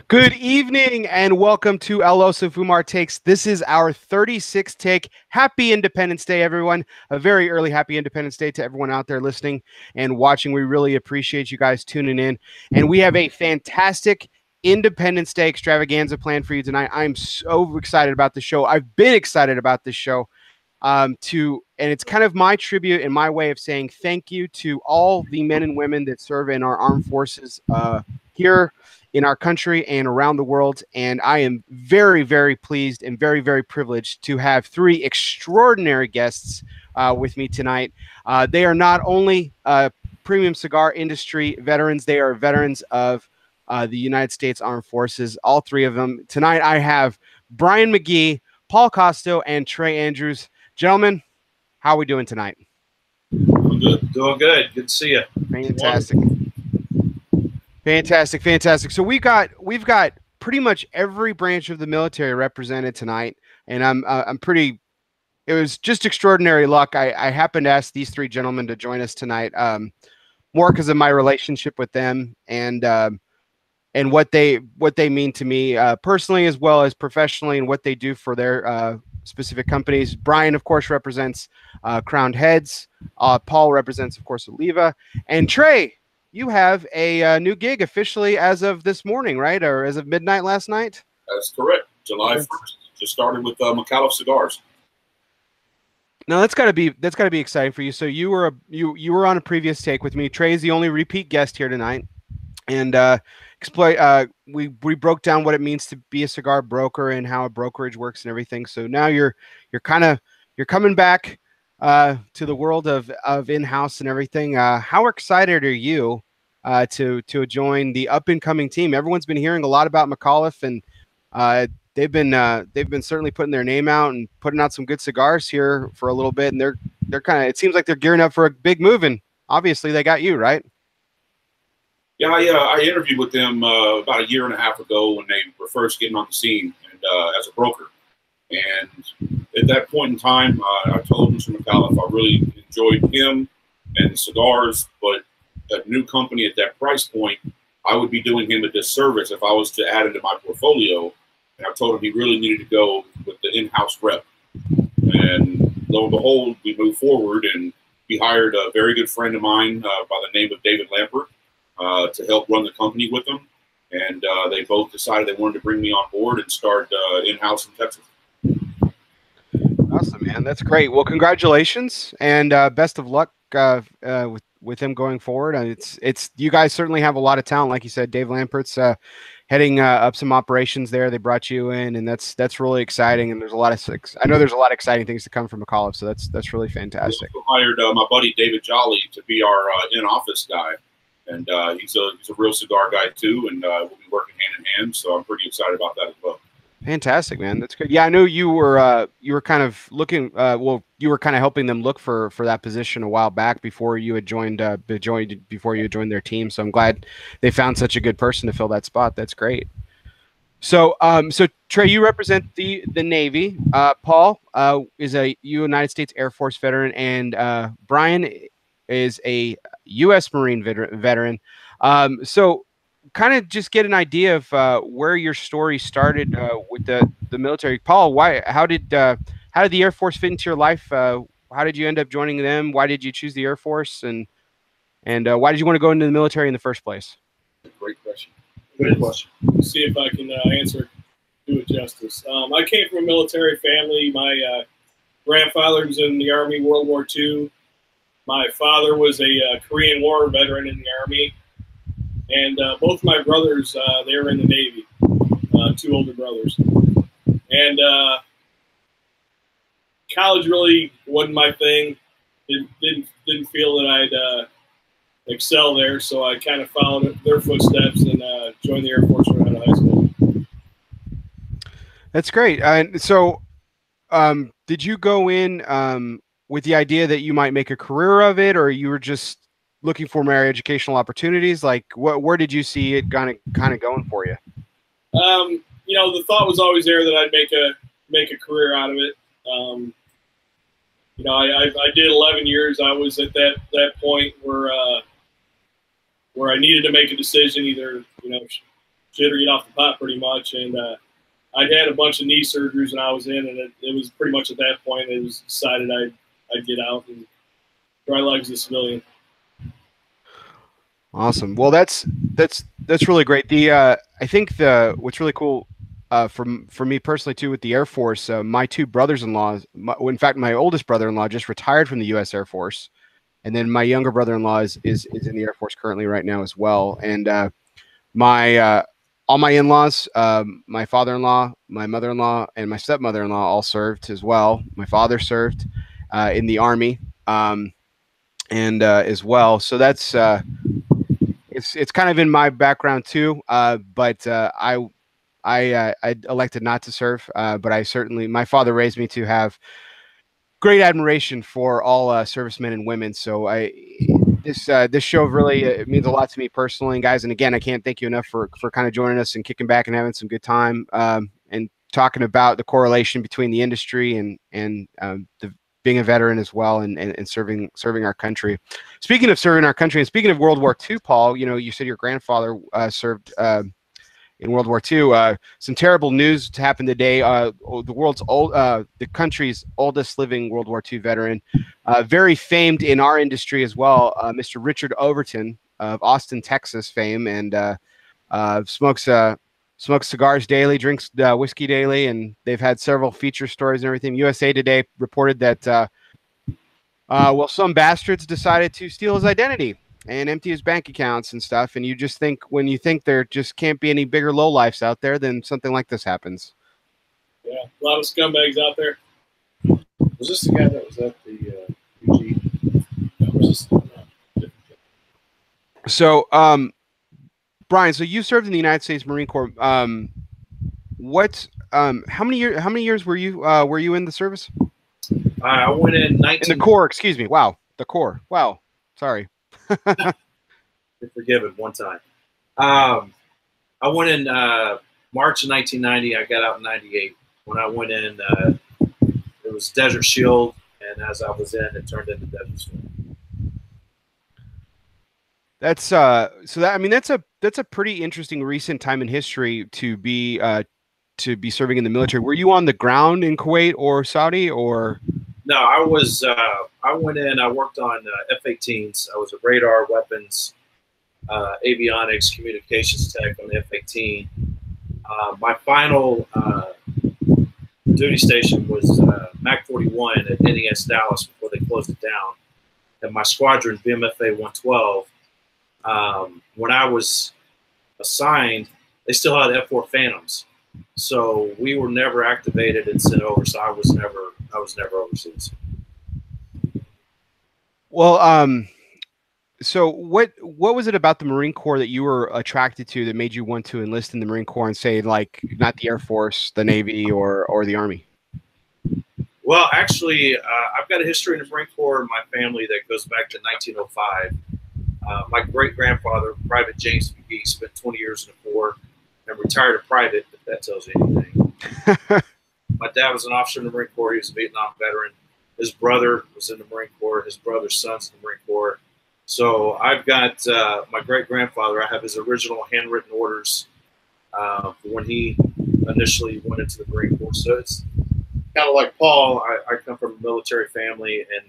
Good evening and welcome to ELOSOFUMARTAKES. This is our 36th take. Happy Independence Day, everyone. A very early happy Independence Day to everyone out there listening and watching. We really appreciate you guys tuning in. And we have a fantastic Independence Day extravaganza planned for you tonight. I'm so excited about the show. I've been excited about this show. And it's kind of my tribute and my way of saying thank you to all the men and women that serve in our armed forces here in our country and around the world. And I am very, very pleased and very, very privileged to have three extraordinary guests with me tonight. They are not only Premium Cigar Industry veterans, they are veterans of the United States Armed Forces, all three of them. Tonight I have Brian McGee, Paul Costo, and Trey Andrews. Gentlemen, how are we doing tonight? I'm good. Doing good. Good to see you. Fantastic. Fantastic, fantastic. So we've got pretty much every branch of the military represented tonight, and I'm pretty. It was just extraordinary luck. I happened to ask these three gentlemen to join us tonight, more because of my relationship with them and what they mean to me personally as well as professionally, and what they do for their specific companies. Brian, of course, represents Crowned Heads. Paul represents, of course, Oliva, and Trey. You have a new gig officially as of this morning, right? Or as of midnight last night? That's correct. July 1st. Just started with Micallef Cigars. Now that's got to be exciting for you. So you were on a previous take with me. Trey's the only repeat guest here tonight, and we broke down what it means to be a cigar broker and how a brokerage works and everything. So now you're coming back to the world of in-house and everything. How excited are you to join the up-and-coming team? Everyone's been hearing a lot about Micallef, and they've been certainly putting their name out and putting out some good cigars here for a little bit, and they're kind of, it seems like they're gearing up for a big move, and obviously they got you, right? Yeah, I interviewed with them about a year and a half ago when they were first getting on the scene and as a broker. And at that point in time, I told Mr. Micallef I really enjoyed him and the cigars, but a new company at that price point, I would be doing him a disservice if I was to add into my portfolio. And I told him he really needed to go with the in-house rep. And lo and behold, we moved forward, and we hired a very good friend of mine by the name of David Lampert to help run the company with them. And they both decided they wanted to bring me on board and start in-house in Texas. Awesome, man. That's great. Well, congratulations and best of luck with him going forward. It's you guys certainly have a lot of talent, like you said. Dave Lampert's heading up some operations there. They brought you in, and that's really exciting. And there's a lot of I know there's a lot of exciting things to come from Micallef, so that's really fantastic. We hired my buddy David Jolly to be our in-office guy, and he's a real cigar guy too, and we'll be working hand in hand. So I'm pretty excited about that as well. Fantastic, man. That's good. Yeah, I know you were kind of looking. Well, you were kind of helping them look for that position a while back before you had joined their team. So I'm glad they found such a good person to fill that spot. That's great. So so Trey, you represent the Navy. Paul is a United States Air Force veteran, and Brian is a U.S. Marine veteran. So kind of just get an idea of where your story started with the military. Paul, how did the Air Force fit into your life? How did you end up joining them? Why did you choose the Air Force, and why did you want to go into the military in the first place? Great question. Great question. Let's see if I can answer, do it justice. I came from a military family. My grandfather was in the Army, World War II. My father was a Korean War veteran in the Army. And both my brothers, they were in the Navy, two older brothers. And college really wasn't my thing. Didn't feel that I'd excel there, so I kind of followed their footsteps and joined the Air Force right out of high school. That's great. And so did you go in with the idea that you might make a career of it, or you were just looking for more educational opportunities? Like, where did you see it kind of going for you? You know, the thought was always there that I'd make a career out of it. You know, I did 11 years. I was at that point where I needed to make a decision, either, you know, shit or get off the pot pretty much. And I'd had a bunch of knee surgeries when I was in, and it was pretty much at that point it was decided I'd get out and try life as a civilian. Awesome. Well, that's really great. I think what's really cool for me personally too with the Air Force, my two brothers-in-law, in fact, my oldest brother-in-law just retired from the U.S. Air Force, and then my younger brother-in-law is in the Air Force currently right now as well. And all my in-laws, my father-in-law, my mother-in-law, and my stepmother-in-law all served as well. My father served in the Army and as well. So that's it's kind of in my background too. But I elected not to serve. But I certainly, my father raised me to have great admiration for all servicemen and women. So this show really it means a lot to me personally, and guys. And again, I can't thank you enough for kind of joining us and kicking back and having some good time and talking about the correlation between the industry and being a veteran as well and serving our country. Speaking of serving our country and speaking of World War II, Paul, you know, you said your grandfather served in World War II. Some terrible news happened today. The country's oldest living World War II veteran, very famed in our industry as well, Mr. Richard Overton of Austin, Texas fame, and smokes cigars daily, drinks whiskey daily, and they've had several feature stories and everything. USA Today reported that well, some bastards decided to steal his identity and empty his bank accounts and stuff. And you just think, when you think there just can't be any bigger lowlifes out there, then something like this happens. Yeah, a lot of scumbags out there. Was this the guy that was at the McGee? No, was this So, Brian, so you served in the United States Marine Corps. How many years were you in the service? I went in 19. In the Corps, excuse me. Wow, the Corps. Wow, sorry. You're forgiven one time. I went in March of 1990. I got out in 98. When I went in, it was Desert Shield, and as I was in, it turned into Desert Shield. That's that's a pretty interesting recent time in history to be serving in the military. Were you on the ground in Kuwait or Saudi or? No, I was. I went in. I worked on F-18s. I was a radar, weapons, avionics, communications tech on the F-18. My final duty station was MAC 41 at NES Dallas before they closed it down, and my squadron BMFA 112. When I was assigned, they still had F-4 Phantoms, so we were never activated and sent over. So I was never overseas. Well, so what was it about the Marine Corps that you were attracted to that made you want to enlist in the Marine Corps and say, like, not the Air Force, the Navy, or the Army? Well, actually, I've got a history in the Marine Corps in my family that goes back to 1905. My great-grandfather, Private James McGee, spent 20 years in the Corps and retired a private, if that tells you anything. My dad was an officer in the Marine Corps. He was a Vietnam veteran. His brother was in the Marine Corps. His brother's son's in the Marine Corps. So I've got my great-grandfather. I have his original handwritten orders for when he initially went into the Marine Corps. So it's kind of like Paul. I come from a military family, and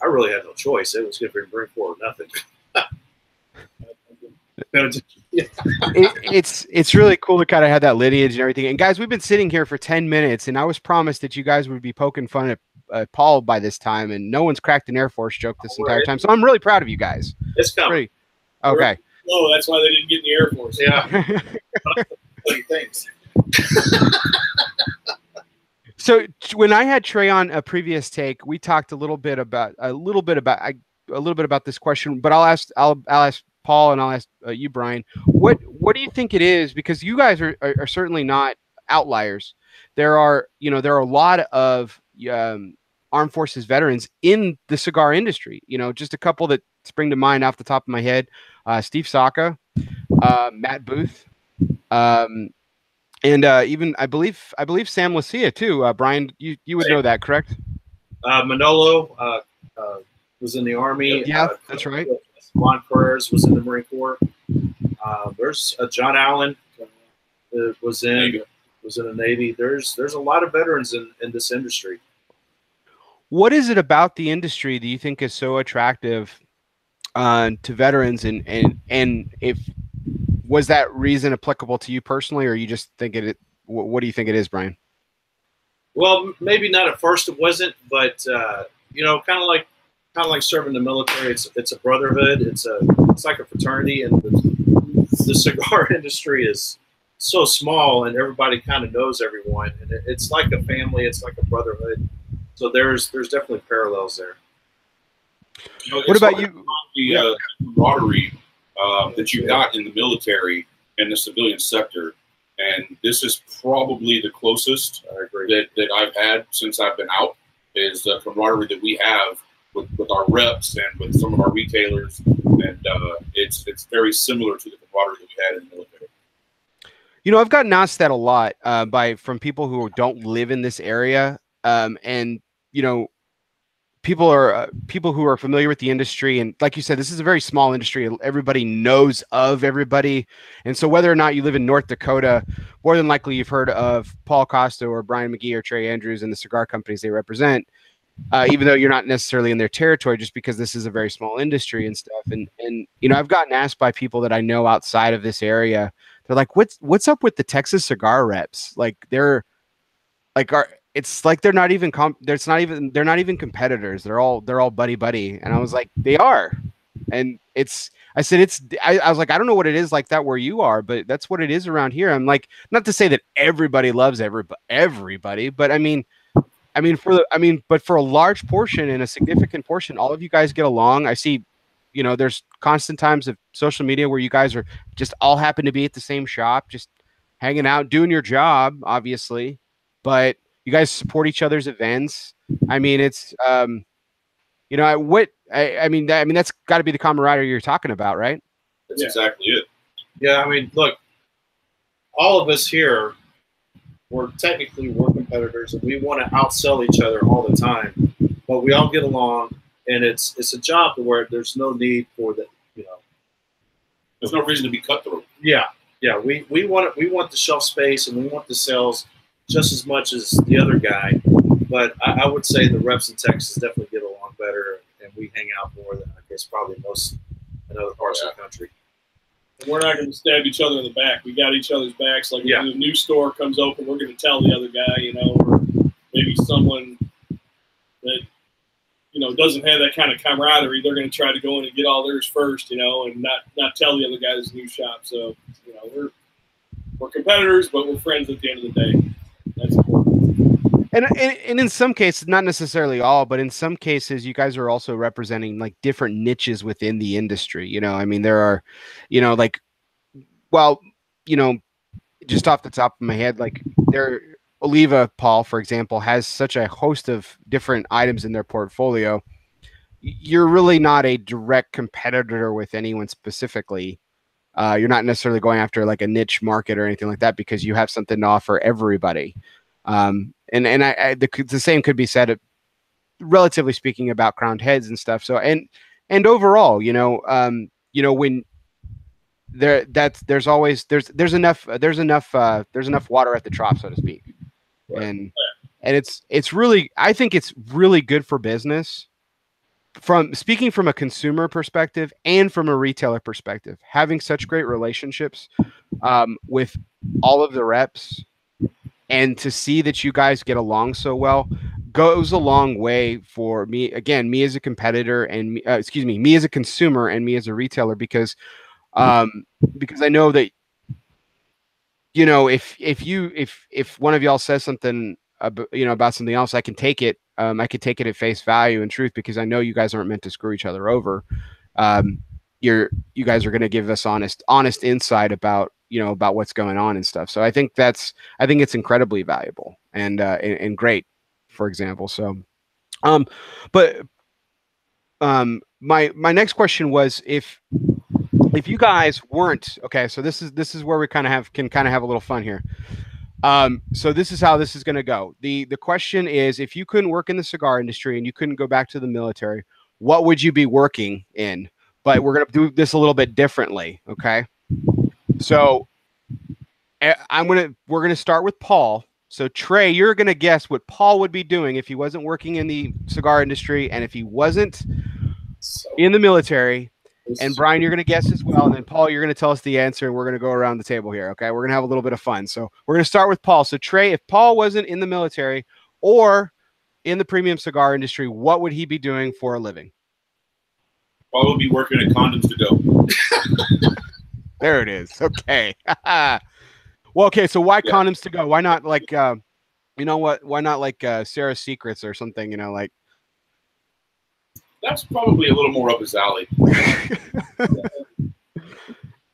I really had no choice. It was good for the Marine Corps or nothing. It's really cool to kind of have that lineage and everything. And guys, we've been sitting here for 10 minutes, and I was promised that you guys would be poking fun at Paul by this time, and no one's cracked an Air Force joke this entire time. So I'm really proud of you guys. It's coming. Okay. Oh, that's why they didn't get in the Air Force. Yeah. Thanks. So when I had Trey on a previous take, we talked a little bit about this question, but I'll ask Paul and I'll ask you, Brian. What do you think it is? Because you guys are certainly not outliers. There are a lot of armed forces veterans in the cigar industry. You know, just a couple that spring to mind off the top of my head: Steve Saka, Matt Booth. And even I believe Sam Lucia too. Brian, you would know that, correct? Manolo was in the Army. Yeah, that's right. Juan Perez was in the Marine Corps. There's John Allen was in the Navy. There's a lot of veterans in this industry. What is it about the industry that you think is so attractive to veterans, and if was that reason applicable to you personally, or you just think it? What do you think it is, Brian? Well, maybe not at first. It wasn't, but you know, kind of like serving the military. It's a brotherhood. It's like a fraternity, and the cigar industry is so small, and everybody kind of knows everyone, and it's like a family. It's like a brotherhood. So there's definitely parallels there. You know, what about you? The camaraderie that you got in the military and the civilian sector, and this is probably the closest that I've had since I've been out, is the camaraderie that we have with our reps and with some of our retailers, and it's very similar to the camaraderie that we had in the military. You know, I've gotten asked that a lot from people who don't live in this area, and you know, people who are familiar with the industry, and like you said, this is a very small industry. Everybody knows of everybody, and so whether or not you live in North Dakota, more than likely you've heard of Paul Costo or Brian McGee or Trey Andrews and the cigar companies they represent, even though you're not necessarily in their territory, just because this is a very small industry and stuff. And you know, I've gotten asked by people that I know outside of this area. They're like, "What's up with the Texas cigar reps? Like they're like it's like they're not even they're not even competitors. They're all buddy." And I was like, "They are." And I was like, "I don't know what it is like that where you are, but that's what it is around here." I'm like, not to say that everybody loves everybody, but but for a large portion and a significant portion, all of you guys get along. I see, you know, there's constant times of social media where you guys are just all happen to be at the same shop, just hanging out, doing your job, obviously, but you guys support each other's events. I mean, it's, you know, I mean, that's got to be the camaraderie you're talking about, right? That's exactly it. Yeah, I mean, look, all of us here, we're competitors, and we want to outsell each other all the time, but we all get along, and it's a job to where there's no need for the, you know, there's no reason to be cutthroat. Yeah, we want the shelf space, and we want the sales just as much as the other guy, but I would say the reps in Texas definitely get along better, and we hang out more than I guess probably most in other parts of the country. And we're not going to stab each other in the back. We got each other's backs. Like when a new store comes open, we're going to tell the other guy, you know, or maybe someone that, you know, doesn't have that kind of camaraderie. They're going to try to go in and get all theirs first, you know, and not tell the other guy there's a new shop. So, you know, we're competitors, but we're friends at the end of the day. That's important. And in some cases, not necessarily all, but in some cases, you guys are also representing like different niches within the industry. You know, I mean, there are, you know, like, well, you know, just off the top of my head, like Oliva, Paul, for example, has such a host of different items in their portfolio. You're really not a direct competitor with anyone specifically. You're not necessarily going after like a niche market or anything like that, because you have something to offer everybody. And the same could be said, relatively speaking, about crowned heads and stuff. So and overall, you know, when there's enough water at the trough, so to speak. Right. And it's really, I think it's really good for business. From speaking from a consumer perspective and from a retailer perspective, having such great relationships with all of the reps, and to see that you guys get along so well goes a long way for me. Again, me as a competitor and me as a consumer and me as a retailer, because I know that, you know, if one of y'all says something about something else, I can take it. I could take it at face value and truth, because I know you guys aren't meant to screw each other over. You guys are going to give us honest insight about, you know, about what's going on and stuff. So I think it's incredibly valuable and great, for example. So, my next question was, if you guys weren't, okay, so this is where we can have a little fun here. So this is how this is going to go. The question is, if you couldn't work in the cigar industry and you couldn't go back to the military, what would you be working in? But we're going to do this a little bit differently. Okay. So We're gonna start with Paul. So Trey, you're gonna guess what Paul would be doing if he wasn't working in the cigar industry and if he wasn't in the military. And Brian, you're gonna guess as well. And then Paul, you're gonna tell us the answer, and we're gonna go around the table here. Okay, we're gonna have a little bit of fun. So we're gonna start with Paul. So Trey, if Paul wasn't in the military or in the premium cigar industry, what would he be doing for a living? Paul would be working at Condoms to Go. There it is. Okay. Well, okay. So why Condoms to Go? Why not like, you know what? Why not like Sarah's Secrets or something? You know, like. That's probably a little more up his alley.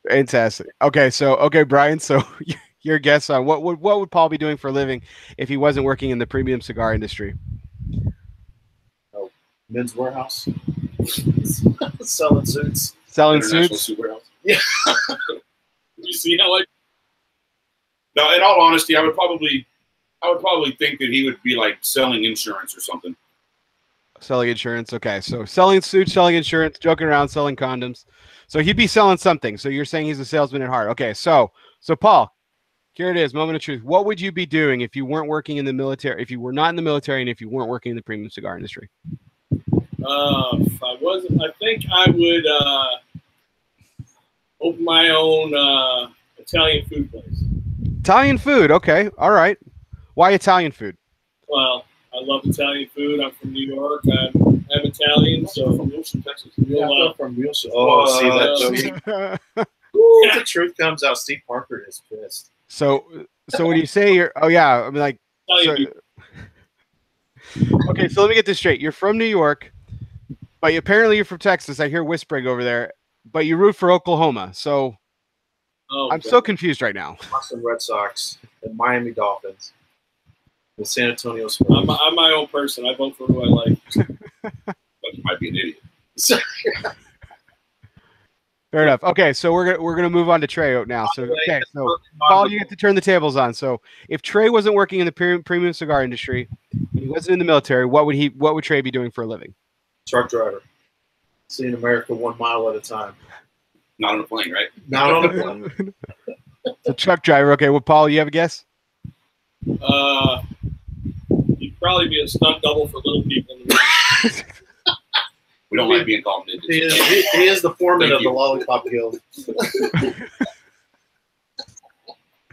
Fantastic. Okay, so Brian. So your guess on what would Paul be doing for a living if he wasn't working in the premium cigar industry? Oh, Men's Warehouse, selling suits. Selling suits. Yeah. You see how like? No, in all honesty, I would probably think that he would be like selling insurance or something. Selling insurance. Okay, so selling suits, selling insurance, joking around, selling condoms. So he'd be selling something. So you're saying he's a salesman at heart. Okay, so Paul, here it is, moment of truth. What would you be doing if you weren't working in the military? If you were not in the military, and if you weren't working in the premium cigar industry? If I wasn't, I think I would open my own Italian food place. Italian food. Okay, all right. Why Italian food? Well, I love Italian food. I'm from New York. I'm Italian, so from Houston, Texas. From Houston. Oh, see that joke. The truth comes out. Steve Parker is pissed. So when you say you're, oh yeah, I mean like. So, okay, so let me get this straight. You're from New York, but apparently you're from Texas. I hear whispering over there, but you root for Oklahoma. So I'm so confused right now. Boston Red Sox and Miami Dolphins. The San Antonio Spurs. I'm my own person. I vote for who I like. But you might be an idiot. Fair enough. Okay, so we're gonna move on to Trey now. So so Paul, you get to turn the tables on. So if Trey wasn't working in the premium cigar industry, he wasn't in the military, what would Trey be doing for a living? Truck driver. Seeing America 1 mile at a time. Not on a plane, right? Not on a plane. So truck driver. Okay. Well, Paul, you have a guess? He'd probably be a stunt double for little people. We don't like being called ninjas. He is the foreman of the Lollipop Guild.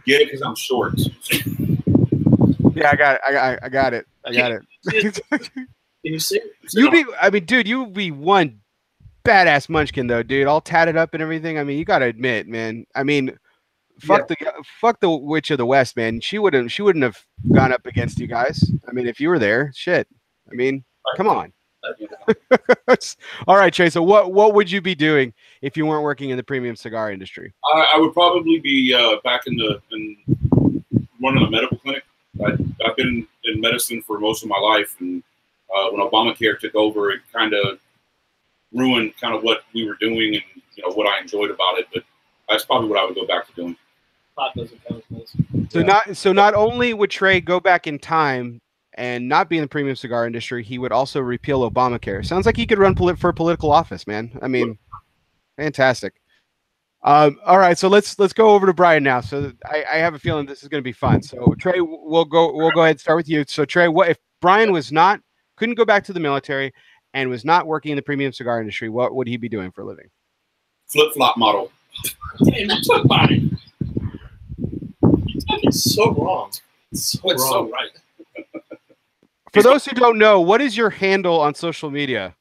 Get it because I'm short. Yeah, I got it. Can you see? I mean, dude, you'd be one badass munchkin though, dude. All tatted up and everything. I mean, you gotta admit, man. I mean, fuck the Witch of the West, man. She wouldn't have gone up against you guys. I mean, if you were there, shit. I mean, come on. All right, Trey. So what would you be doing if you weren't working in the premium cigar industry? I would probably be back in running a medical clinic. I've been in medicine for most of my life, and when Obamacare took over, it kind of ruined kind of what we were doing and what I enjoyed about it. But that's probably what I would go back to doing. Pot doesn't count as So not only would Trey go back in time and not be in the premium cigar industry, he would also repeal Obamacare. Sounds like he could run for political office, man. I mean, fantastic. All right, so let's go over to Brian now. So I have a feeling this is going to be fun. So Trey, we'll go ahead and start with you. So Trey, what if Brian couldn't go back to the military and was not working in the premium cigar industry? What would he be doing for a living? Flip-flop model. Damn, you took mine. It's so wrong. It's so right. For those who don't know, what is your handle on social media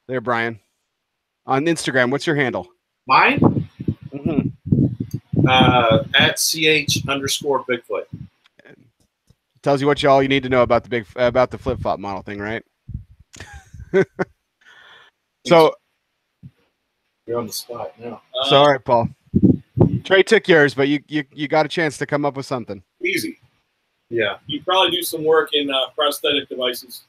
there, Brian? On Instagram, what's your handle? Mine? Mm-hmm. At @CH_Bigfoot. Tells you all you need to know about the flip-flop model thing, right? So you're on the spot now. So all right, Paul. Trey took yours, but you got a chance to come up with something. Easy. Yeah. You'd probably do some work in prosthetic devices.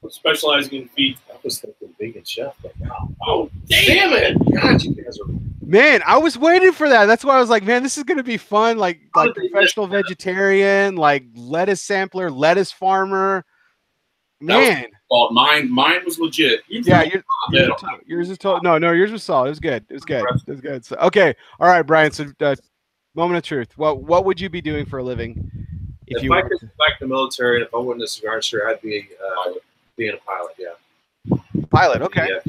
Specializing in feet. I was thinking vegan chef, but wow. Oh, damn it! God, you guys are... Man, I was waiting for that. That's why I was like, man, this is gonna be fun. Like professional vegetarian, like lettuce sampler, lettuce farmer. Man, mine was legit. Yeah, yours is total. No, yours was solid. It was good. So, okay, all right, Brian. So Moment of truth. What would you be doing for a living If I could go back to the military, and if I wasn't in the cigar industry, I'd be being a pilot. Yeah. Pilot? Okay. Yeah.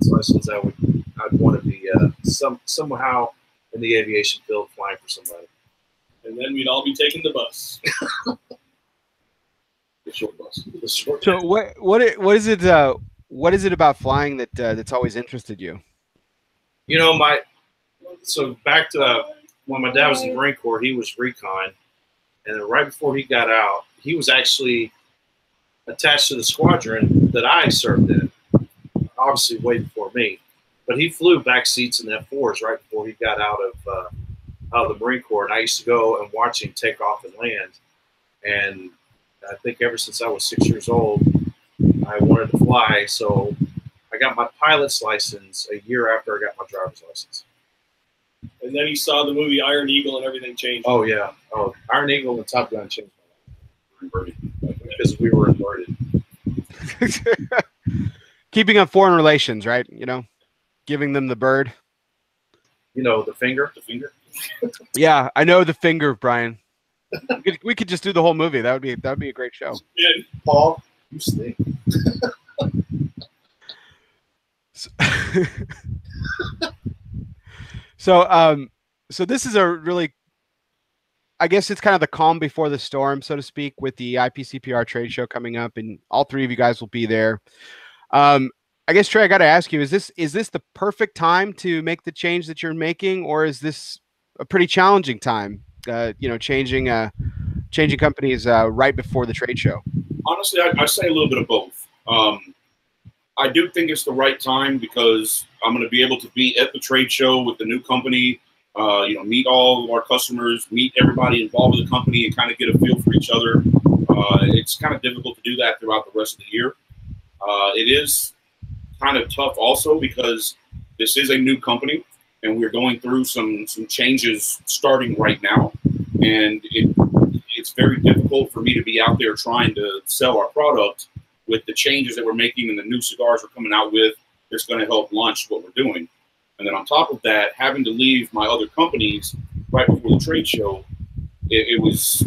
License, I'd want to be somehow in the aviation field flying for somebody. And then we'd all be taking the bus. The short bus. The short. So what is it about flying that that's always interested you? You know, so back to when my dad was in the Marine Corps, he was recon, and then right before he got out, he was actually attached to the squadron that I served in. Obviously, way before me, but he flew back seats in the F4s right before he got out of the Marine Corps, and I used to go and watch him take off and land. And I think ever since I was 6 years old, I wanted to fly. So I got my pilot's license a year after I got my driver's license. And then he saw the movie Iron Eagle and everything changed. Oh, yeah. Oh, Iron Eagle and Top Gun changed my life. Because we were inverted. Keeping up foreign relations, right? You know, giving them the bird. You know, the finger. The finger. Yeah, I know the finger, Brian. We could just do the whole movie. That would be a great show. Yeah. Paul, you stink. So this is a really, I guess it's kind of the calm before the storm, so to speak, with the IPCPR trade show coming up, and all three of you guys will be there. I guess, Trey, I got to ask you: is this the perfect time to make the change that you're making, or is this a pretty challenging time? Changing companies right before the trade show. Honestly, I say a little bit of both. I do think it's the right time because I'm going to be able to be at the trade show with the new company. Meet all of our customers, meet everybody involved with the company, and kind of get a feel for each other. It's kind of difficult to do that throughout the rest of the year. It is kind of tough also because this is a new company and we're going through some changes starting right now. And it's very difficult for me to be out there trying to sell our product with the changes that we're making and the new cigars we're coming out with. That's going to help launch what we're doing. And then on top of that, having to leave my other companies right before the trade show, it was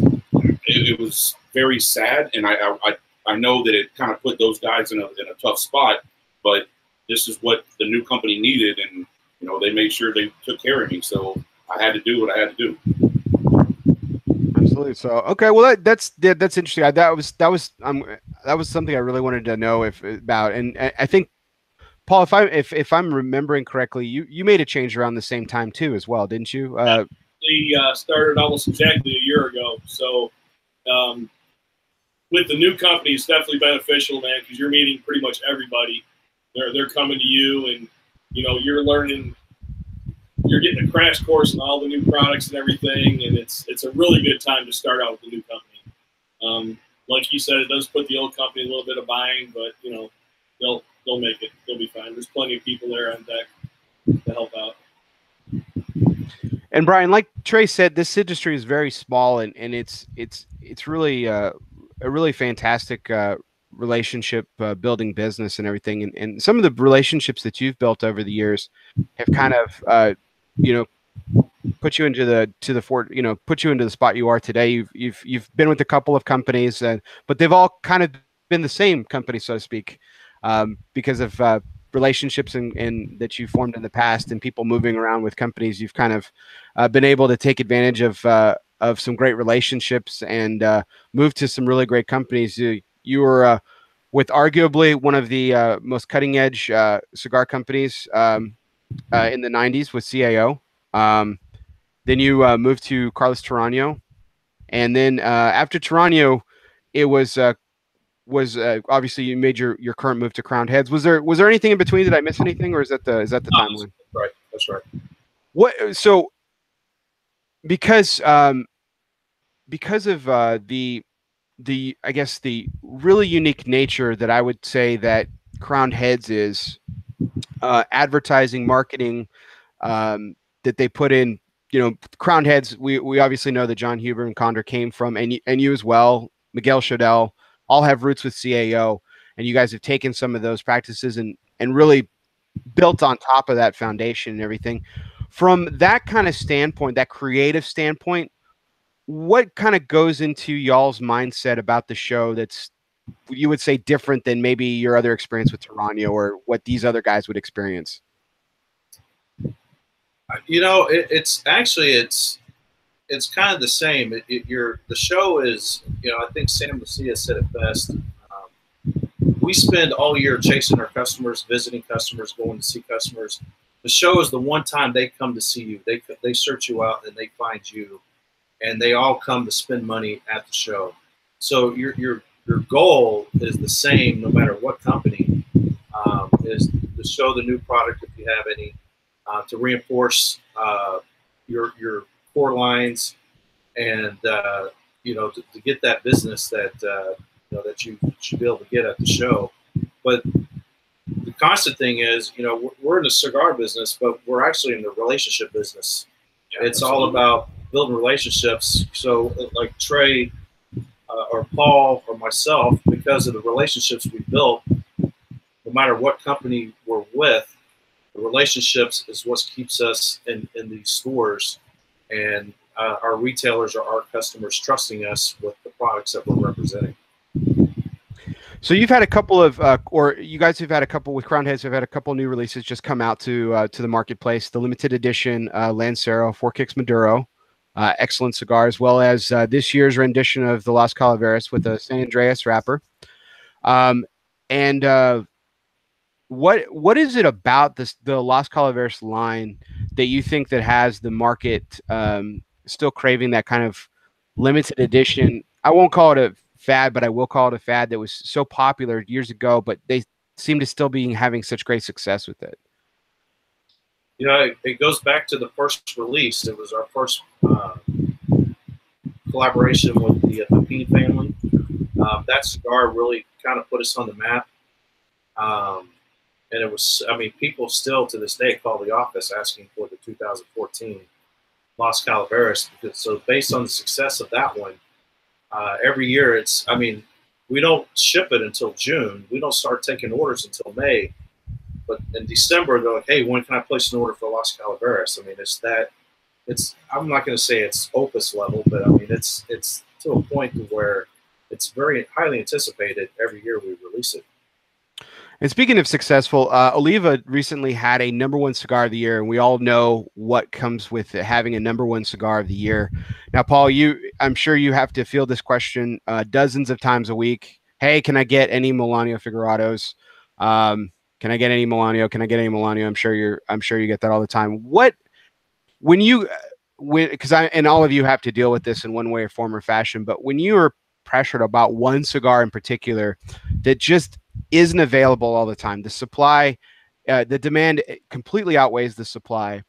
very sad. And I know that it kind of put those guys in a tough spot, but this is what the new company needed. And, they made sure they took care of me. So I had to do what I had to do. Absolutely. So, okay. Well, that's interesting. That was something I really wanted to know about. And I think, Paul, if I'm remembering correctly, you made a change around the same time too, as well, didn't you? We started almost exactly a year ago. So, with the new company, it's definitely beneficial, man, because you're meeting pretty much everybody. They're coming to you, and you're learning. You're getting a crash course in all the new products and everything, and it's a really good time to start out with the new company. Like you said, it does put the old company a little bit of buying, but they'll make it. They'll be fine. There's plenty of people there on deck to help out. And Brian, like Trey said, this industry is very small, and it's really a really fantastic relationship building business and everything. And some of the relationships that you've built over the years have kind of put you into the spot you are today. You've been with a couple of companies, but they've all kind of been the same company, so to speak, because of relationships and that you formed in the past and people moving around with companies. You've kind of been able to take advantage of some great relationships and move to some really great companies. You were with arguably one of the most cutting edge cigar companies in the 90s with CAO. Then you moved to Carlos Terrano, and then after Terrano, it was obviously you made your current move to Crowned Heads. Was there anything in between? Did I miss anything, or is that the timeline? Right, that's right. What so because of the I guess the really unique nature that I would say that Crowned Heads is, advertising, marketing, that they put in. Crowned Heads, we obviously know that John Huber and Condor came from, and you as well, Miguel Chodell, all have roots with CAO, and you guys have taken some of those practices and really built on top of that foundation and everything. From that kind of standpoint, that creative standpoint, what kind of goes into y'all's mindset about the show that's, you would say, different than maybe your other experience with Tarano or what these other guys would experience? You know, it's kind of the same. The show is, you know, I think Sam Lucia said it best. We spend all year chasing our customers, visiting customers, going to see customers. The show is the one time they come to see you. They search you out and they find you, and they all come to spend money at the show. So your goal is the same no matter what company, is to show the new product if you have any, to reinforce your core lines, and you know, to get that business that you know, that you should be able to get at the show. But the constant thing is, you know, we're in the cigar business, but we're actually in the relationship business. Yeah, it's all about building relationships. So like Trey or Paul or myself, because of the relationships we built, no matter what company we're with, the relationships is what keeps us in these stores, and our retailers or our customers trusting us with the products that we're representing. So you've had a couple of, or you guys have had a couple with Crown Heads, have had a couple new releases just come out to the marketplace. The limited edition Lancero 4 Kicks Maduro, excellent cigar, as well as this year's rendition of the Las Calaveras with a San Andreas wrapper. What is it about the Las Calaveras line that you think that has the market still craving that kind of limited edition? I won't call it a fad, but I will call it a fad that was so popular years ago, but they seem to still be having such great success with it. You know, it goes back to the first release. It was our first collaboration with the Pepin family. That cigar really kind of put us on the map. And it was, I mean, people still to this day call the office asking for the 2014 Las Calaveras. So based on the success of that one, every year it's, I mean, we don't ship it until June. We don't start taking orders until May. But in December, they're like, hey, when can I place an order for Las Calaveras? I mean, I'm not going to say it's opus level, but I mean, it's to a point to where it's very highly anticipated every year we release it. And speaking of successful, Oliva recently had a #1 cigar of the year, and we all know what comes with having a #1 cigar of the year. Now, Paul, I'm sure you have to field this question dozens of times a week. Hey, can I get any Melanio Figurados? Can I get any Melanio? Can I get any Melanio? I'm sure you get that all the time. Because all of you have to deal with this in one way or form or fashion, but when you are pressured about one cigar in particular that just isn't available all the time, the supply, the demand completely outweighs the supply.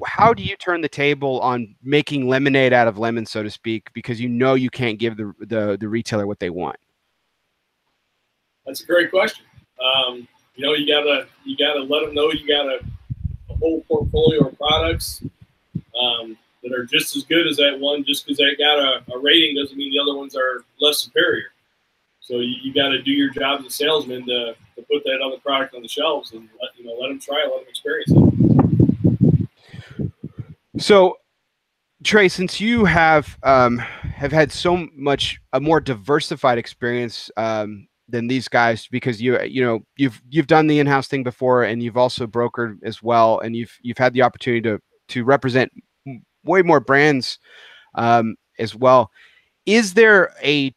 How do you turn the table on making lemonade out of lemons, so to speak, because you know you can't give the retailer what they want? That's a great question. You know, you gotta let them know you got a whole portfolio of products that are just as good as that one. Just because they got a rating doesn't mean the other ones are less superior. So you got to do your job as a salesman to put that other product on the shelves and let them try it, let them experience it. So, Trey, since you have had so much a more diversified experience than these guys, because you've done the in-house thing before, and you've also brokered as well, and you've had the opportunity to represent way more brands as well. Is there a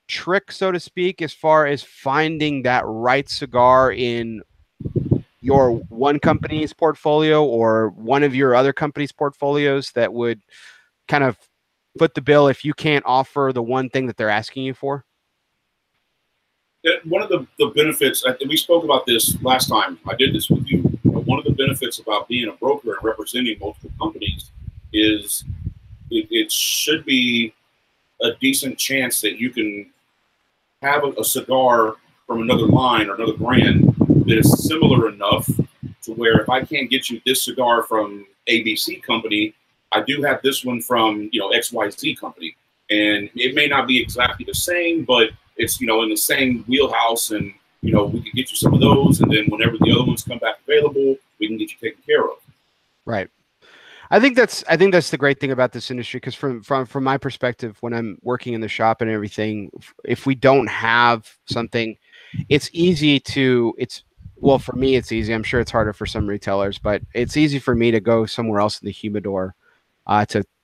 trick, so to speak, as far as finding that right cigar in your one company's portfolio or one of your other company's portfolios that would kind of foot the bill if you can't offer the one thing that they're asking you for? One of the benefits, and we spoke about this last time I did this with you, one of the benefits about being a broker and representing multiple companies is it should be a decent chance that you can have a cigar from another line or another brand that is similar enough to where if I can't get you this cigar from ABC company, I do have this one from XYZ company, and it may not be exactly the same, but it's in the same wheelhouse, and we can get you some of those, and then whenever the other ones come back available, we can get you taken care of. Right. I think that's the great thing about this industry, because from my perspective, when I'm working in the shop and everything, if we don't have something, it's easy to well, for me it's easy. I'm sure it's harder for some retailers, but it's easy for me to go somewhere else in the humidor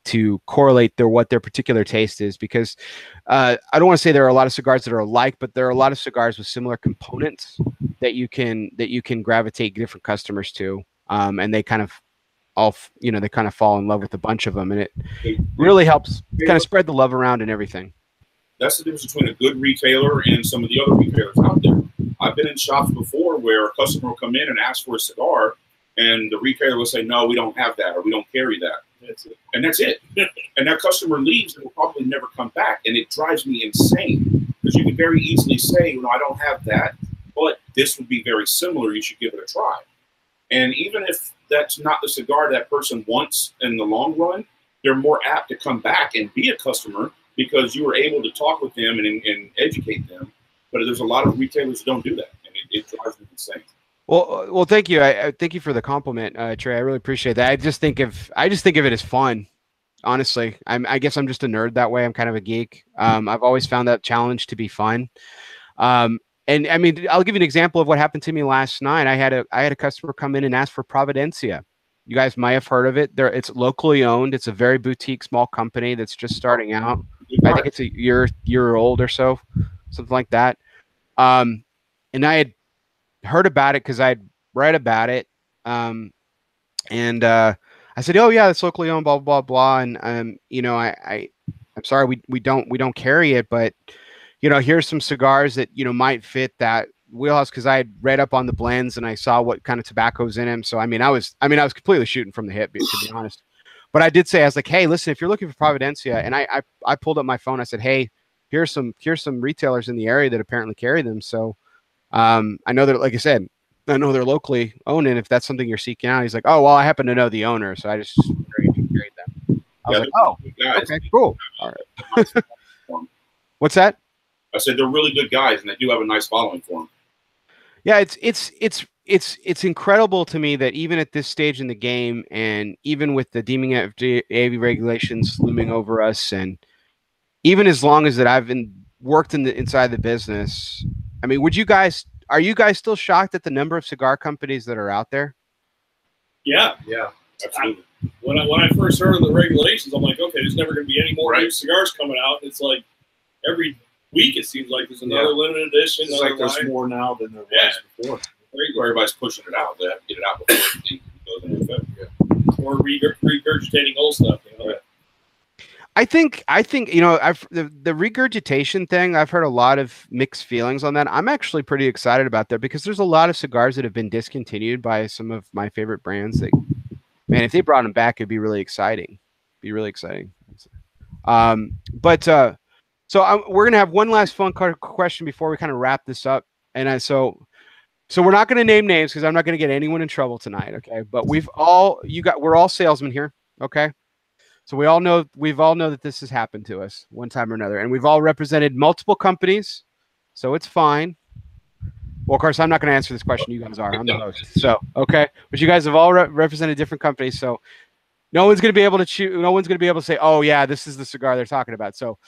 to correlate what their particular taste is, because I don't want to say there are a lot of cigars that are alike, but there are a lot of cigars with similar components that you can gravitate different customers to, and they kind of they kind of fall in love with a bunch of them, and it really helps kind of spread the love around and everything. That's the difference between a good retailer and some of the other retailers out there. I've been in shops before where a customer will come in and ask for a cigar, and the retailer will say, no, we don't have that, or we don't carry that. That's it. And that's it. And that customer leaves and will probably never come back. And it drives me insane, because you can very easily say, I don't have that, but this would be very similar. You should give it a try. And even if that's not the cigar that person wants in the long run, they're more apt to come back and be a customer because you were able to talk with them and educate them. But there's a lot of retailers who don't do that, and it drives me insane. Well, thank you. I thank you for the compliment, Trey. I really appreciate that. I just think of it as fun. Honestly, I guess I'm just a nerd that way. I'm kind of a geek. I've always found that challenge to be fun. And I mean, I'll give you an example of what happened to me last night. I had a customer come in and ask for Providencia. You guys might have heard of it. It's locally owned. It's a very boutique, small company that's just starting out. I think it's a year old or so, something like that. And I had heard about it because I'd read about it. And I said, "Oh yeah, it's locally owned, blah blah blah." And I'm sorry, we don't carry it, but here's some cigars that might fit that wheelhouse, because I had read up on the blends and I saw what kind of tobacco's in them. So I was completely shooting from the hip, to be honest. But I did say, I was like, hey, listen, if you're looking for Providencia, and I pulled up my phone, I said, hey, here's some retailers in the area that apparently carry them. So I know that, like I said, I know they're locally owned, and if that's something you're seeking out, he's like, oh well, I happen to know the owner, so I just carried them. I was like, oh, okay, cool. All right. What's that? I said they're really good guys, and they do have a nice following for them. Yeah, it's incredible to me that even at this stage in the game, and even with the deeming FDA regulations looming over us, and even as long as that I've worked inside the business, I mean, are you guys still shocked at the number of cigar companies that are out there? Yeah, absolutely. When I first heard of the regulations, I'm like, okay, there's never going to be any more new cigars coming out. It's like every week it seems like there's another limited edition. It's like there's more now than there was before. Everybody's pushing it out. They have to get it out before everything goes into effect. Or regurgitating old stuff. I think the regurgitation thing, I've heard a lot of mixed feelings on that. I'm actually pretty excited about that, because there's a lot of cigars that have been discontinued by some of my favorite brands that, man, if they brought them back, it'd be really exciting. So we're going to have one last fun question before we kind of wrap this up. And so we're not going to name names, because I'm not going to get anyone in trouble tonight. Okay. But we're all salesmen here. Okay. So we all know that this has happened to us one time or another, and we've all represented multiple companies. So it's fine. Well, of course, I'm not going to answer this question. You guys are. I'm the host. So, okay. But you guys have all represented different companies. So no one's going to be able to choose. No one's going to be able to say, oh yeah, this is the cigar they're talking about. So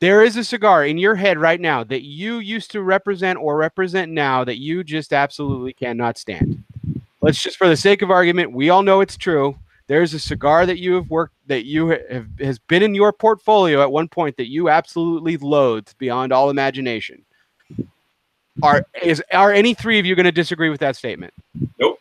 there is a cigar in your head right now that you used to represent or represent now that you just absolutely cannot stand. Let's just, for the sake of argument, we all know it's true. There's a cigar that you has been in your portfolio at one point that you absolutely loathed beyond all imagination. Are any three of you going to disagree with that statement? Nope.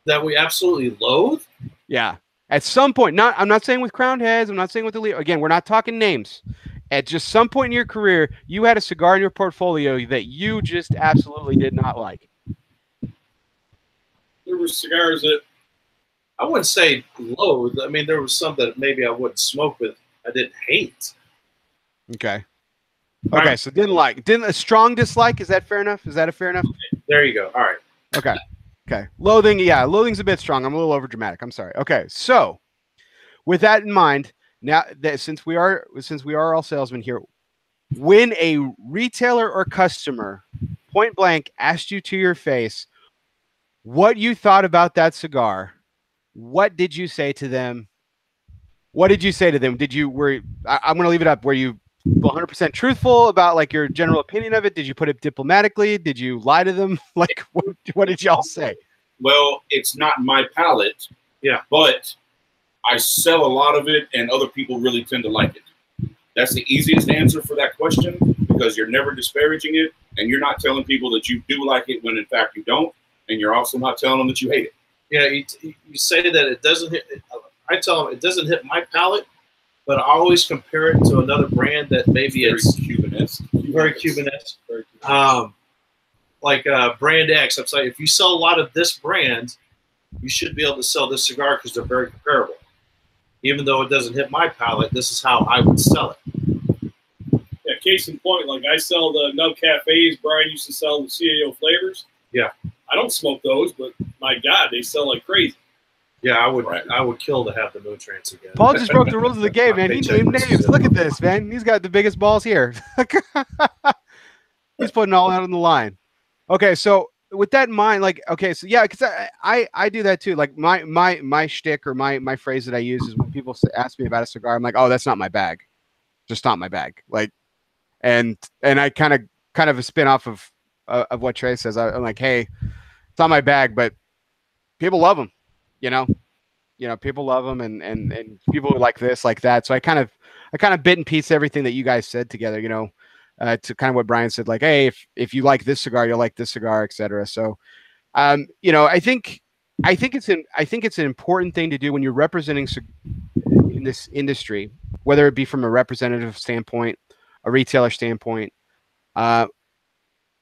That we absolutely loathe? Yeah. At some point, I'm not saying with Crowned Heads, I'm not saying with the again, we're not talking names. At just some point in your career, you had a cigar in your portfolio that you just absolutely did not like. There were cigars that I wouldn't say loathe. I mean, there was some that maybe I wouldn't smoke, but I didn't hate. Okay. Okay, so didn't a strong dislike? Is that fair enough? Is that a fair enough? There you go. All right. Okay. Okay. Loathing, yeah, loathing's a bit strong. I'm a little over dramatic. I'm sorry. Okay, so with that in mind, now that since we are all salesmen here, when a retailer or customer point blank asked you to your face what you thought about that cigar, what did you say to them? What did you say to them? I'm going to leave it up. Were you 100% truthful about like your general opinion of it? Did you put it diplomatically? Did you lie to them? Like, what did y'all say? Well, it's not my palate. Yeah. But I sell a lot of it, and other people really tend to like it. That's the easiest answer for that question, because you're never disparaging it, and you're not telling people that you do like it when in fact you don't, and you're also not telling them that you hate it. Yeah, you say that it doesn't hit. I tell them it doesn't hit my palate, but I always compare it to another brand that maybe it's Cuban-esque. Very Cuban-esque. Like brand X. I'm saying if you sell a lot of this brand, you should be able to sell this cigar because they're very comparable. Even though it doesn't hit my palate, this is how I would sell it. Yeah, case in point, like I sell the Nub Cafes. Brian used to sell the CAO flavors. Yeah. I don't smoke those, but my God, they sell like crazy. Yeah, I would kill to have the Moon Trance again. Paul just broke the rules of the game, man. He named names. Look at this, man. He's got the biggest balls here. He's putting all out on the line. Okay, so with that in mind, like, okay, so yeah, because I do that too. Like my shtick or my phrase that I use is when people ask me about a cigar, I'm like, oh, that's not my bag, just not my bag. Like, and I kind of a spin off of what Trey says. I'm like, hey, it's not my bag, but people love them, you know, people love them, and people like this, like that. So I kind of bit and piece everything that you guys said together, you know. To kind of what Brian said, like, hey, if you like this cigar, you'll like this cigar, etc. So, you know, I think it's an important thing to do when you're representing in this industry, whether it be from a representative standpoint, a retailer standpoint,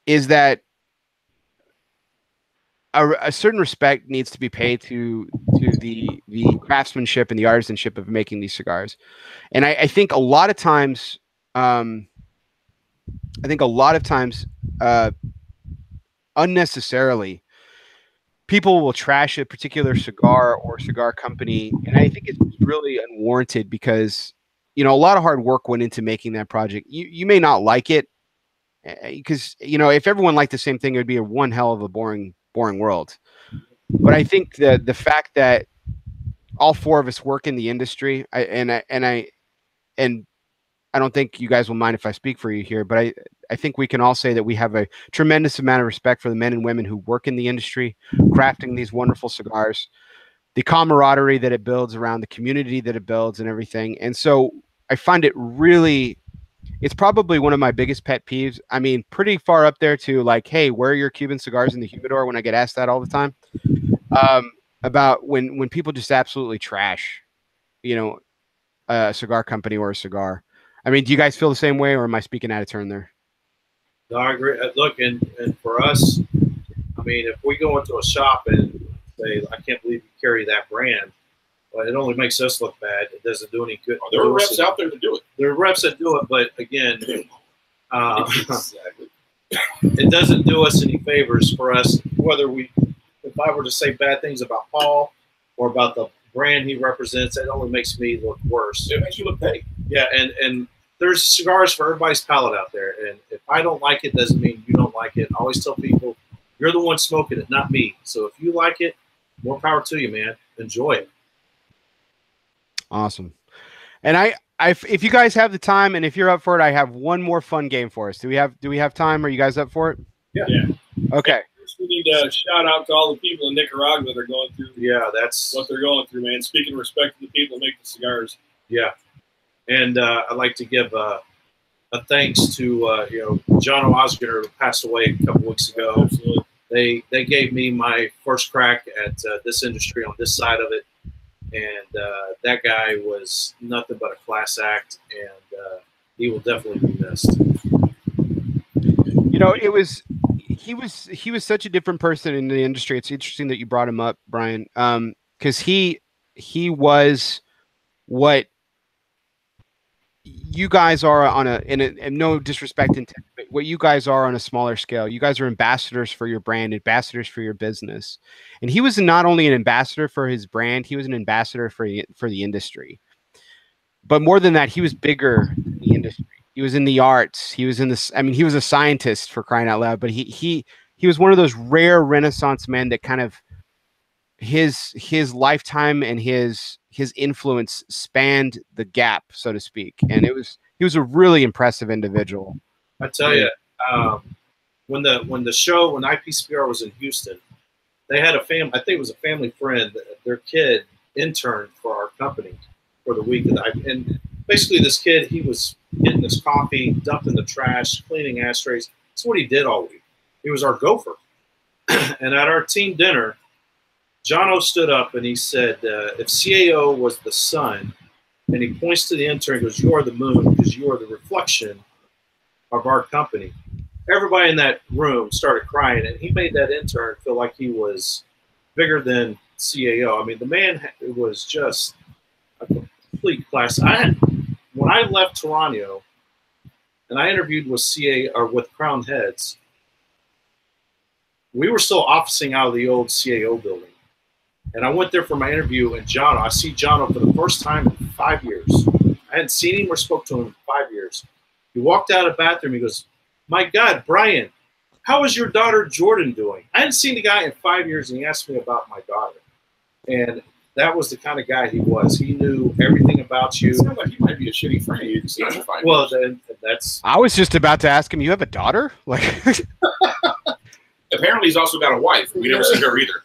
is that a certain respect needs to be paid to the craftsmanship and the artisanship of making these cigars, and I think a lot of times. Unnecessarily, people will trash a particular cigar or cigar company, and I think it's really unwarranted because, you know, a lot of hard work went into making that project. You may not like it because, you know, if everyone liked the same thing, it would be one hell of a boring world. But I think the fact that all four of us work in the industry, and I don't think you guys will mind if I speak for you here, but I think we can all say that we have a tremendous amount of respect for the men and women who work in the industry, crafting these wonderful cigars, the camaraderie that it builds around the community that it builds and everything. And so I find it really, it's probably one of my biggest pet peeves. I mean, pretty far up there to like, hey, where are your Cuban cigars in the humidor, when I get asked that all the time, about when people just absolutely trash, you know, a cigar company or a cigar. I mean, do you guys feel the same way, or am I speaking out of turn there? No, I agree. Look, and for us, I mean, if we go into a shop and say, I can't believe you carry that brand, well, it only makes us look bad. It doesn't do any good. There are reps out there to do it. There are reps that do it, but again, Exactly. it doesn't do us any favors for us, if I were to say bad things about Paul or about the brand he represents, it only makes me look worse. It makes you look petty. Yeah, and there's cigars for everybody's palate out there, and if I don't like it, doesn't mean you don't like it. I always tell people, you're the one smoking it, not me. So if you like it, more power to you, man. Enjoy it. Awesome. And if you guys have the time, and if you're up for it, I have one more fun game for us. Do we have time? Are you guys up for it? Yeah. Okay. First, we need to shout out to all the people in Nicaragua that are going through. Yeah, that's what they're going through, man. Speaking of respect to the people that make the cigars. Yeah. And I'd like to give a thanks to you know, John Osgood, who passed away a couple weeks ago. Absolutely. They gave me my first crack at this industry on this side of it, and that guy was nothing but a class act, and he will definitely be missed. You know, he was such a different person in the industry. It's interesting that you brought him up, Brian, because he was what you guys are on and no disrespect intended, but what you guys are on a smaller scale. You guys are ambassadors for your brand, ambassadors for your business. And he was not only an ambassador for his brand, he was an ambassador for the industry. But more than that, he was bigger than the industry. He was in the arts. He was in this. I mean, he was a scientist, for crying out loud, but he was one of those rare Renaissance men that kind of his lifetime and his influence spanned the gap, so to speak, and he was a really impressive individual. I tell you, when IPCPR was in Houston, they had a family. I think it was a family friend. Their kid interned for our company for the week, and basically this kid, he was getting his coffee, dumped in the trash, cleaning ashtrays. That's what he did all week. He was our gopher. And at our team dinner, Jono stood up and he said, if CAO was the sun, and he points to the intern and goes, you are the moon because you are the reflection of our company. Everybody in that room started crying, and he made that intern feel like he was bigger than CAO. I mean, the man was just a complete class. When I left Toronto and I interviewed with with Crown Heads, we were still officing out of the old CAO building. And I went there for my interview, and I see Jono for the first time in 5 years. I hadn't seen him or spoke to him in 5 years. He walked out of the bathroom. He goes, my God, Brian, how is your daughter Jordan doing? I hadn't seen the guy in 5 years, and he asked me about my daughter. And that was the kind of guy he was. He knew everything about you. It sounds like he might be a shitty friend. You can see him in 5 years. Well, then that's. I was just about to ask him, you have a daughter? Like, apparently he's also got a wife. We never see her either.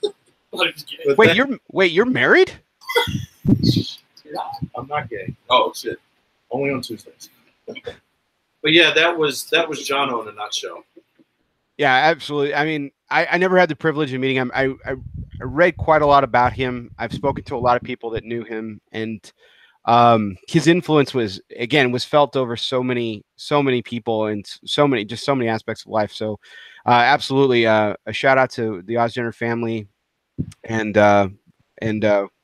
Wait, you're married? I'm not gay. Oh shit! Only on Tuesdays. But yeah, that was Jono in a nutshell. Yeah, absolutely. I mean, I never had the privilege of meeting him. I read quite a lot about him. I've spoken to a lot of people that knew him, and his influence was felt over so many people and so many aspects of life. So absolutely a shout out to the Osgener family, and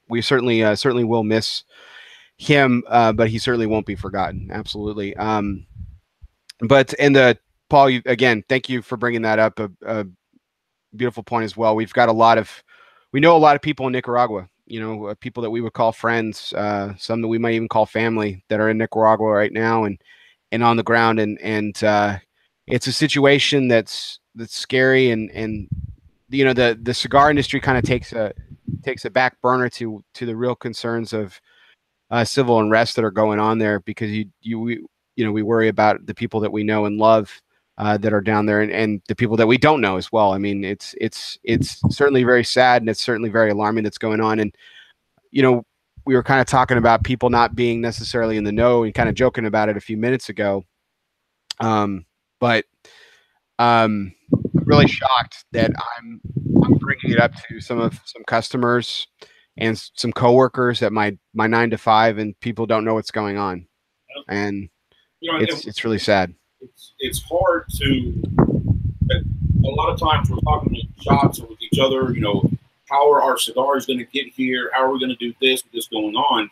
we certainly will miss him, but he certainly won't be forgotten. Absolutely. Paul, again, thank you for bringing that up. A beautiful point as well. We know a lot of people in Nicaragua, people that we would call friends, some that we might even call family that are in Nicaragua right now and on the ground. And it's a situation that's scary. And the cigar industry kind of takes a back burner to the real concerns of civil unrest that are going on there, because we worry about the people that we know and love that are down there, and the people that we don't know as well. I mean, it's certainly very sad, and it's certainly very alarming that's going on. And we were kind of talking about people not being necessarily in the know and kind of joking about it a few minutes ago. But I'm really shocked that I'm bringing it up to some customers and some coworkers at my 9 to 5, and people don't know what's going on, and it's really sad. It's hard to. A lot of times we're talking with shops or with each other. How are our cigars going to get here? How are we going to do this with this going on?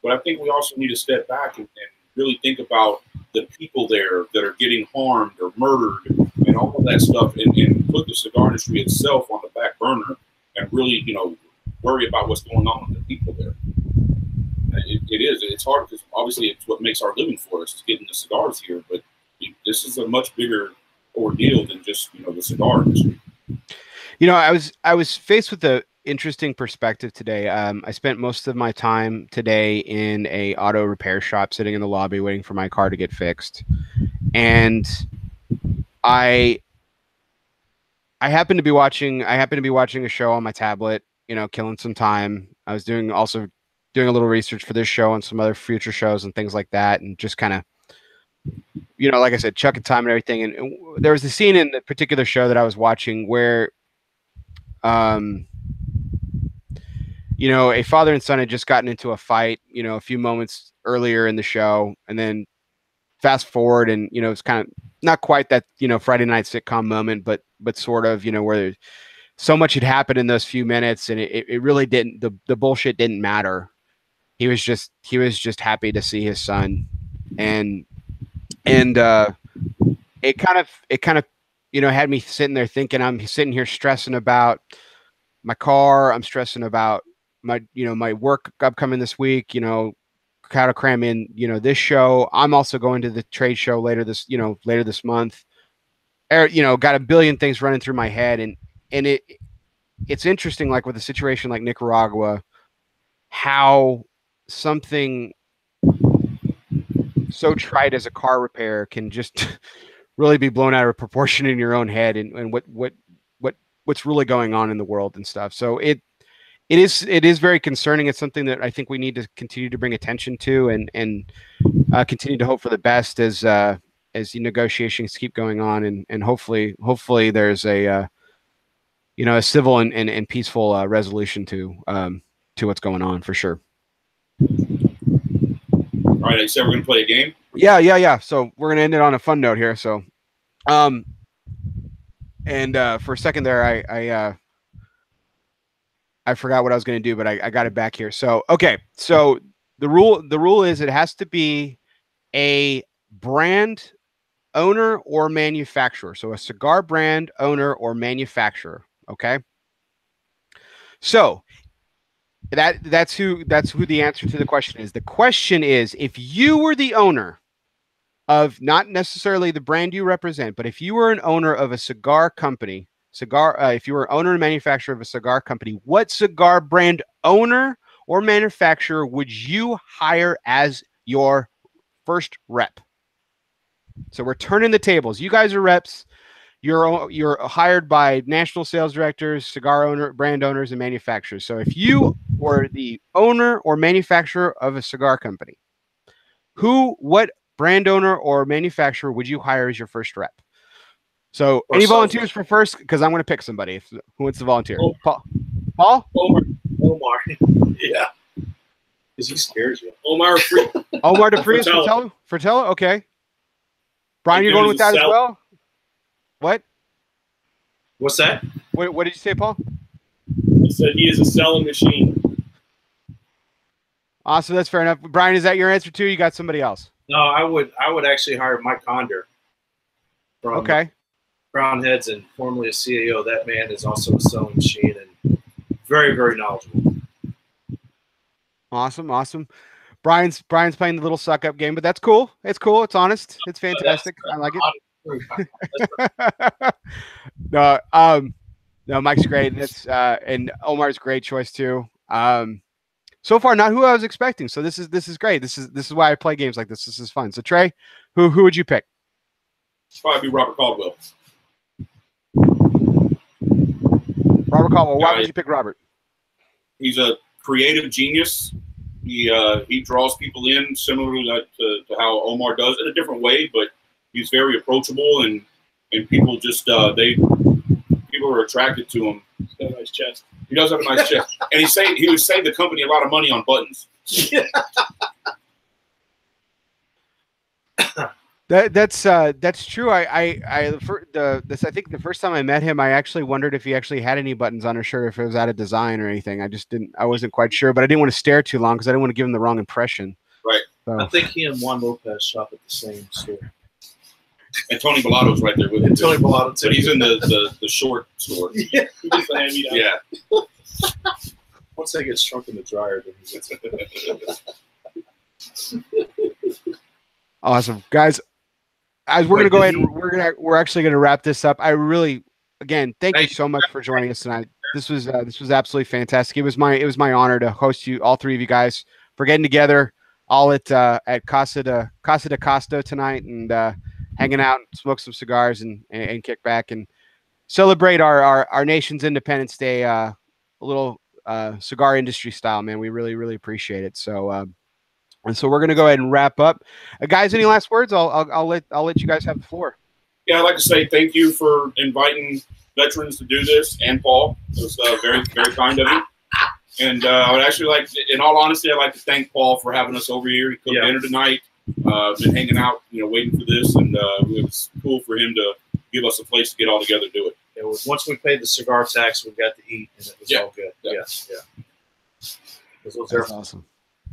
But I think we also need to step back and really think about the people there that are getting harmed or murdered and all of that stuff, and put the cigar industry itself on the back burner and really, worry about what's going on with the people there. It's hard because obviously it's what makes our living for us is getting the cigars here, but this is a much bigger ordeal than just the cigar industry. I was faced with an interesting perspective today. I spent most of my time today in a auto repair shop, sitting in the lobby waiting for my car to get fixed, and I happened to be watching a show on my tablet, killing some time. I was doing a little research for this show and some other future shows and things like that, and just kind of, like I said, chucking time and everything. And there was a scene in the particular show that I was watching where, a father and son had just gotten into a fight, a few moments earlier in the show, and then fast forward, and it's kind of not quite that Friday night sitcom moment, but sort of, where so much had happened in those few minutes, and it really didn't. The bullshit didn't matter. He was just happy to see his son, and it kind of had me sitting there thinking, I'm sitting here stressing about my car. I'm stressing about my work upcoming this week, how to cram in, this show. I'm also going to the trade show later this month. Got a billion things running through my head, and it's interesting, like with a situation like Nicaragua, how something so trite as a car repair can just really be blown out of proportion in your own head, and what's really going on in the world and stuff. So it is very concerning. It's something that I think we need to continue to bring attention to, and continue to hope for the best as the negotiations keep going on, and hopefully there's a a civil and peaceful resolution to what's going on, for sure. All right, I said we're going to play a game. Yeah. So we're going to end it on a fun note here. So, for a second there, I forgot what I was going to do, but I got it back here. So, okay. So the rule is it has to be a brand owner or manufacturer. So a cigar brand owner or manufacturer. Okay. So that's who the answer to the question is. The question is, if you were the owner of, not necessarily the brand you represent, but if you were an owner of a cigar company, if you were owner and manufacturer of a cigar company, what cigar brand owner or manufacturer would you hire as your first rep? So we're turning the tables. You guys are reps. You're hired by national sales directors, brand owners, and manufacturers. So if you were the owner or manufacturer of a cigar company, what brand owner or manufacturer would you hire as your first rep? So any volunteers for first? Because I'm going to pick somebody. Who wants to volunteer? Paul? Omar. Yeah. Because he scares you. Omar DeFries, Fratello? Okay. Brian, you're going with that as well? What? What's that? What did you say, Paul? I said he is a selling machine. Awesome, that's fair enough. Brian, is that your answer too? You got somebody else? No, I would actually hire Mike Conder from Crown Heads and formerly a CAO. That man is also a selling machine and very, very knowledgeable. Awesome. Brian's playing the little suck up game, but that's cool. It's cool. It's honest. It's fantastic. I like it. No, Mike's great. And Omar's great choice too. So far, not who I was expecting. So this is great. This is why I play games like this. This is fun. So Trey, who would you pick? Probably Robert Caldwell. Robert Caldwell. Why would you pick Robert? He's a creative genius. He draws people in similarly to how Omar does, in a different way, but he's very approachable, and people just people are attracted to him. He's got a nice chest. He does have a nice chest, and he would save the company a lot of money on buttons. That's true. I think the first time I met him, I actually wondered if he actually had any buttons on his shirt, if it was out of design or anything. I wasn't quite sure, but I didn't want to stare too long because I didn't want to give him the wrong impression. Right. So. I think he and Juan Lopez shop at the same store. And Tony Bellato's right there with him. Tony Bellato too. But he's in the short store. Yeah. Yeah. Once they get shrunk in the dryer, then he gets it. Awesome, guys. As we're gonna go ahead and we're actually gonna wrap this up. I really, again, thank you so much for joining us tonight. This was absolutely fantastic. It was my honor to host you, all three of you guys, for getting together all at Casa de Costo tonight, and hanging out and smoke some cigars and kick back and celebrate our nation's Independence Day a little cigar industry style, man. We really, really appreciate it. So so we're gonna go ahead and wrap up. Guys, any last words? I'll let you guys have the floor. Yeah, I'd like to say thank you for inviting veterans to do this, and Paul. It was very, very kind of you. And I would actually like, in all honesty, I'd like to thank Paul for having us over here. He cooked dinner tonight. Been hanging out, waiting for this, and it was cool for him to give us a place to get all together and do it. It was, once we paid the cigar tax, we got to eat, and it was all good. Yeah. That's awesome.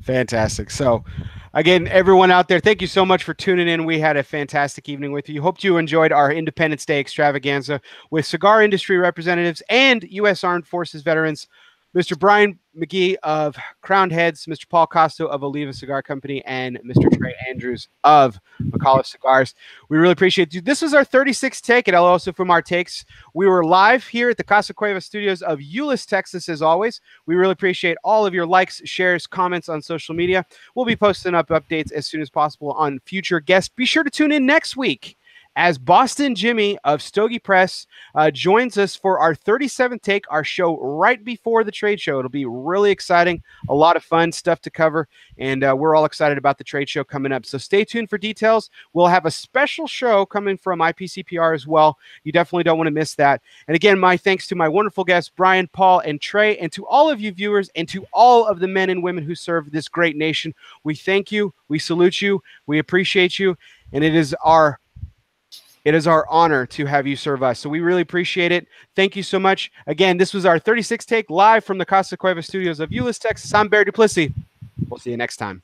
Fantastic. So, again, everyone out there, thank you so much for tuning in. We had a fantastic evening with you. Hope you enjoyed our Independence Day extravaganza with cigar industry representatives and U.S. Armed Forces veterans Mr. Brian McGee of Crowned Heads, Mr. Paul Costo of Oliva Cigar Company, and Mr. Trey Andrews of Micallef Cigars. We really appreciate you. This was our 36th take at ELOSOFUMARTAKES. We were live here at the Casa Cueva studios of Euless, Texas, as always. We really appreciate all of your likes, shares, comments on social media. We'll be posting up updates as soon as possible on future guests. Be sure to tune in next week as Boston Jimmy of Stogie Press joins us for our 37th take, our show right before the trade show. It'll be really exciting, a lot of fun stuff to cover, and we're all excited about the trade show coming up. So stay tuned for details. We'll have a special show coming from IPCPR as well. You definitely don't want to miss that. And again, my thanks to my wonderful guests, Brian, Paul, and Trey, and to all of you viewers, and to all of the men and women who serve this great nation. We thank you, we salute you, we appreciate you, and it is our honor to have you serve us. So we really appreciate it. Thank you so much. Again, this was our 36th take live from the Casa Cueva studios of Euless, Texas. I'm Barry Duplessis. We'll see you next time.